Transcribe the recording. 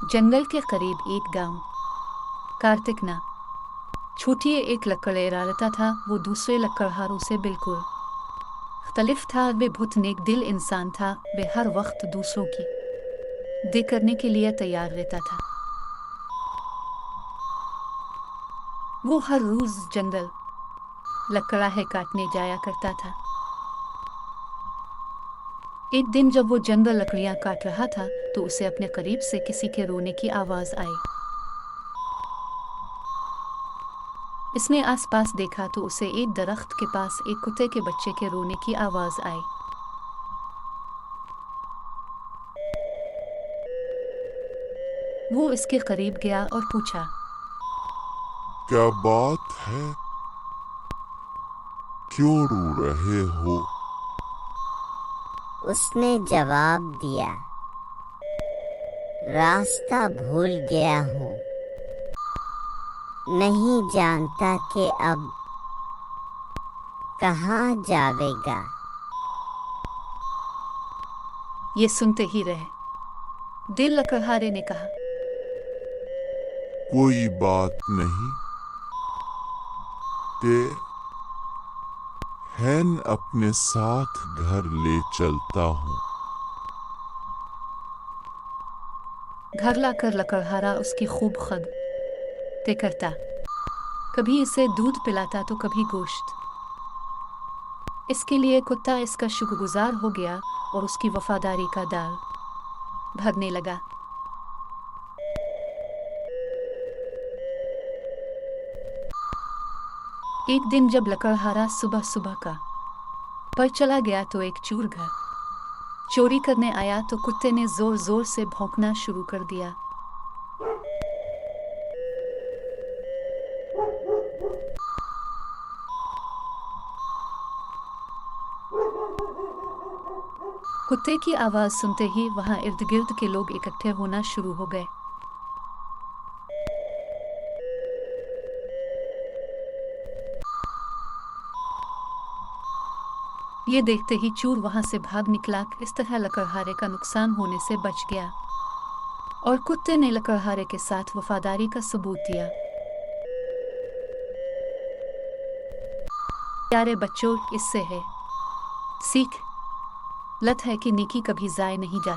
जंगल के करीब एक गांव। कार्तिक ना छोटी एक लकड़हारा रहता था। वो दूसरे लकड़हारों से बिल्कुल मुख्तलिफ था। वे बहुत नेक दिल इंसान था। वे हर वक्त दूसरों की मदद करने के लिए तैयार रहता था। वो हर रोज जंगल लकड़हारे काटने जाया करता था। एक दिन जब वो जंगल लकड़ियां काट रहा था तो उसे अपने करीब से किसी के रोने की आवाज आई। इसने आसपास देखा तो उसे एक दरख्त के पास एक कुत्ते के बच्चे के रोने की आवाज आई। वो इसके करीब गया और पूछा, क्या बात है? क्यों रो रहे हो? उसने जवाब दिया, रास्ता भूल गया हूँ। नहीं जानता कि अब कहाँ जावेगा। ये सुनते ही रहे दिल लकड़हारे ने कहा, कोई बात नहीं, ते हैन अपने साथ घर ले चलता हूँ। घर लाकर लकड़हारा उसकी खूब खदमत करता। कभी इसे दूध पिलाता तो कभी गोश्त। इसके लिए कुत्ता इसका शुक्रगुजार हो गया और उसकी वफादारी का दाल भरने लगा। एक दिन जब लकड़हारा सुबह सुबह का पर चला गया तो एक चोर घर चोरी करने आया तो कुत्ते ने जोर जोर से भौंकना शुरू कर दिया। कुत्ते की आवाज सुनते ही वहां इर्द गिर्द के लोग इकट्ठे होना शुरू हो गए। ये देखते ही चोर वहां से भाग निकला। इस तरह लकड़हारे का नुकसान होने से बच गया और कुत्ते ने लकड़हारे के साथ वफादारी का सबूत दिया। प्यारे बच्चों, इससे है सीख लत है कि नेकी कभी जाए नहीं जाती।